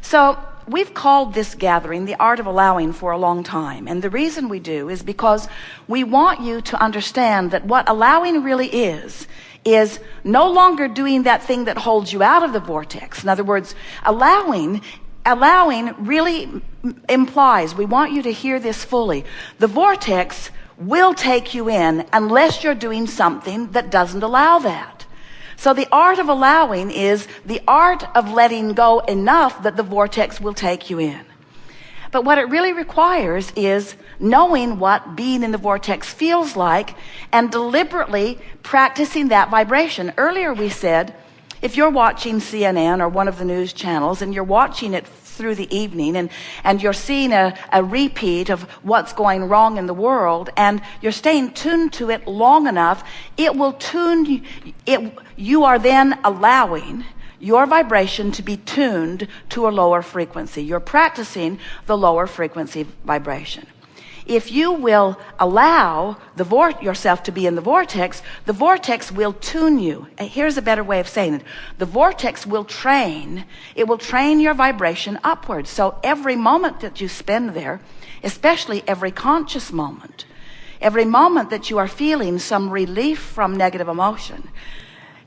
So we've called this gathering the Art of Allowing for a long time. And the reason we do is because we want you to understand that what allowing really is no longer doing that thing that holds you out of the vortex. In other words, allowing really implies, we want you to hear this fully, the vortex will take you in unless you're doing something that doesn't allow that. So the art of allowing is the art of letting go enough that the vortex will take you in. But what it really requires is knowing what being in the vortex feels like and deliberately practicing that vibration. Earlier we said, if you're watching CNN or one of the news channels and you're watching it through the evening and you're seeing a repeat of what's going wrong in the world and you're staying tuned to it long enough, it will tune it. You are then allowing your vibration to be tuned to a lower frequency. You're practicing the lower frequency vibration. If you will allow yourself to be in the vortex will tune you. Here's a better way of saying it. The vortex will train your vibration upwards. So every moment that you spend there, especially every conscious moment, every moment that you are feeling some relief from negative emotion,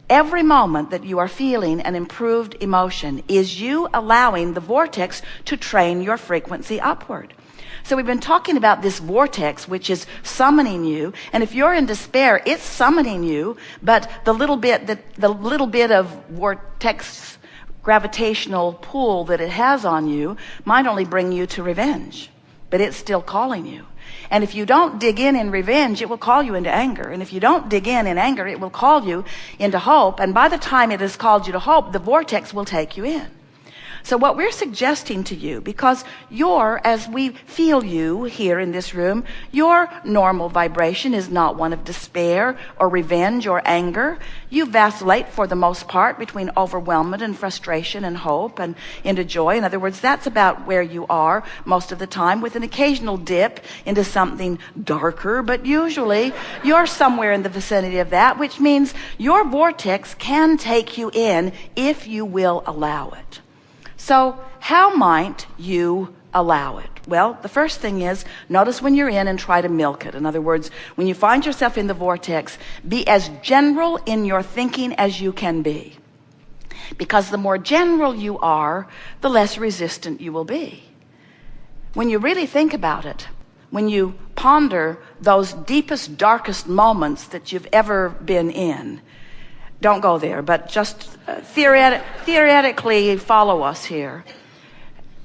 every moment that you are feeling an improved emotion is you allowing the vortex to train your frequency upward. So we've been talking about this vortex, which is summoning you. And if you're in despair, it's summoning you. But the little bit of vortex gravitational pull that it has on you might only bring you to revenge, but it's still calling you. And if you don't dig in revenge, it will call you into anger. And if you don't dig in anger, it will call you into hope. And by the time it has called you to hope, the vortex will take you in. So what we're suggesting to you, because as we feel you here in this room, your normal vibration is not one of despair or revenge or anger. You vacillate for the most part between overwhelmment and frustration and hope and into joy. In other words, that's about where you are most of the time, with an occasional dip into something darker. But usually you're somewhere in the vicinity of that, which means your vortex can take you in if you will allow it. So how might you allow it? Well, the first thing is, notice when you're in and try to milk it. In other words, when you find yourself in the vortex, be as general in your thinking as you can be. Because the more general you are, the less resistant you will be. When you really think about it, when you ponder those deepest, darkest moments that you've ever been in, don't go there, but just theoretically follow us here.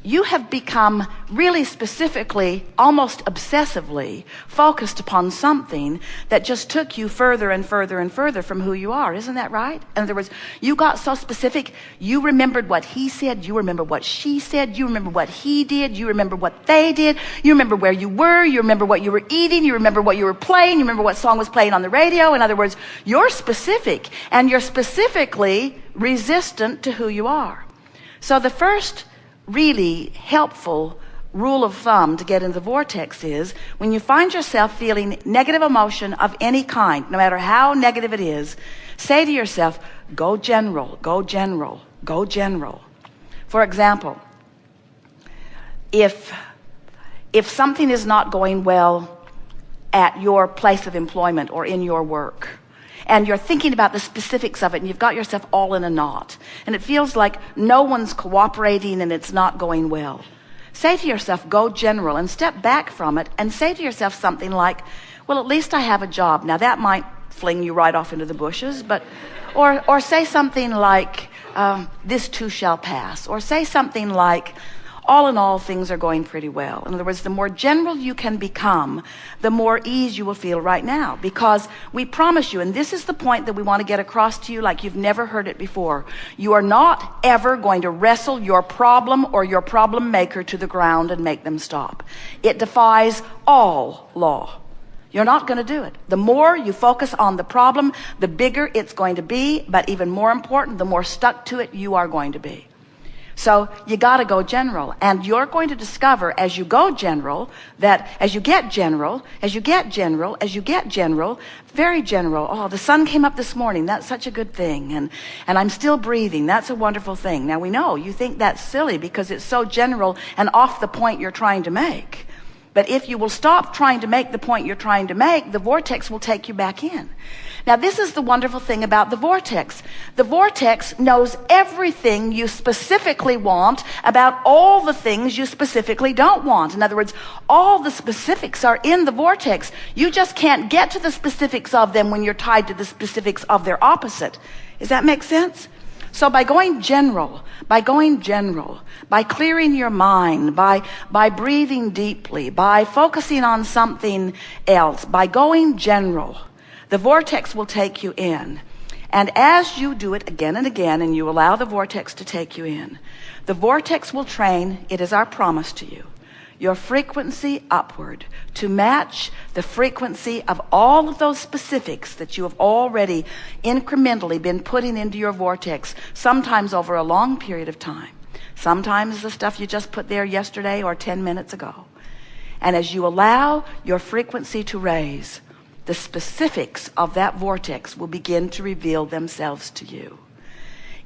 You have become really specifically, almost obsessively focused upon something that just took you further and further and further from who you are. Isn't that right? In other words, you got so specific, you remembered what he said, you remember what she said, you remember what he did, you remember what they did, you remember where you were, you remember what you were eating, you remember what you were playing, you remember what song was playing on the radio. In other words, you're specific, and you're specifically resistant to who you are. So the first really helpful rule of thumb to get in the vortex is, when you find yourself feeling negative emotion of any kind, no matter how negative it is, say to yourself, go general, go general, go general. For example, if something is not going well at your place of employment or in your work, and you're thinking about the specifics of it, and you've got yourself all in a knot, and it feels like no one's cooperating and it's not going well, say to yourself, go general, and step back from it and say to yourself something like, well, at least I have a job. Now that might fling you right off into the bushes, but or say something like, this too shall pass, or say something like, all in all, things are going pretty well. In other words, the more general you can become, the more ease you will feel right now. Because we promise you, and this is the point that we want to get across to you like you've never heard it before, you are not ever going to wrestle your problem or your problem maker to the ground and make them stop. It defies all law. You're not going to do it. The more you focus on the problem, the bigger it's going to be, but even more important, the more stuck to it you are going to be. So you got to go general, and you're going to discover as you go general that as you get general, as you get general, as you get general, very general. Oh, the sun came up this morning. That's such a good thing. And I'm still breathing. That's a wonderful thing. Now we know you think that's silly because it's so general and off the point you're trying to make. But if you will stop trying to make the point you're trying to make, the vortex will take you back in. Now, this is the wonderful thing about the vortex. The vortex knows everything you specifically want about all the things you specifically don't want. In other words, all the specifics are in the vortex. You just can't get to the specifics of them when you're tied to the specifics of their opposite. Does that make sense? So by going general, by clearing your mind, by breathing deeply, by focusing on something else, by going general, the vortex will take you in. And as you do it again and again, and you allow the vortex to take you in, the vortex will train, it is our promise to you, your frequency upward to match the frequency of all of those specifics that you have already incrementally been putting into your vortex, sometimes over a long period of time. Sometimes the stuff you just put there yesterday or 10 minutes ago. And as you allow your frequency to raise, the specifics of that vortex will begin to reveal themselves to you.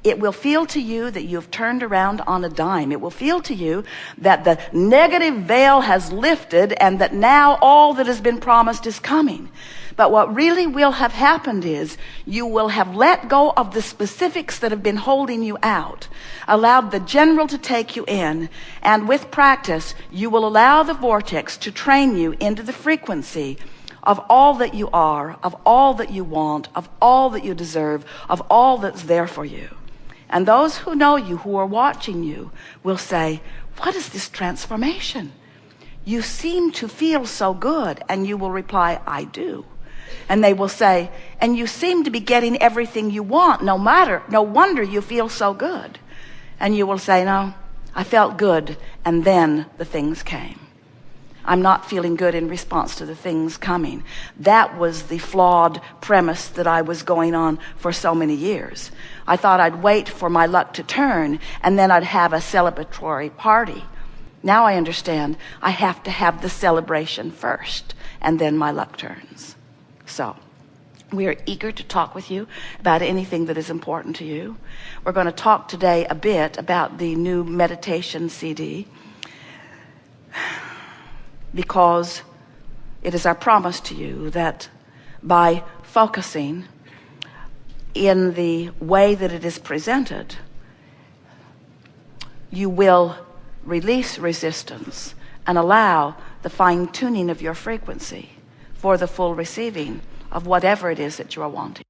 It will feel to you that you've turned around on a dime. It will feel to you that the negative veil has lifted and that now all that has been promised is coming. But what really will have happened is you will have let go of the specifics that have been holding you out, allowed the general to take you in, and with practice, you will allow the vortex to train you into the frequency of all that you are, of all that you want, of all that you deserve, of all that's there for you. And those who know you, who are watching you, will say, what is this transformation? You seem to feel so good. And you will reply, I do. And they will say, and you seem to be getting everything you want, no wonder you feel so good. And you will say, no, I felt good, and then the things came. I'm not feeling good in response to the things coming. That was the flawed premise that I was going on for so many years. I thought I'd wait for my luck to turn, and then I'd have a celebratory party. Now I understand I have to have the celebration first, and then my luck turns. So we are eager to talk with you about anything that is important to you. We're going to talk today a bit about the new meditation CD, because it is our promise to you that by focusing in the way that it is presented, you will release resistance and allow the fine-tuning of your frequency for the full receiving of whatever it is that you are wanting.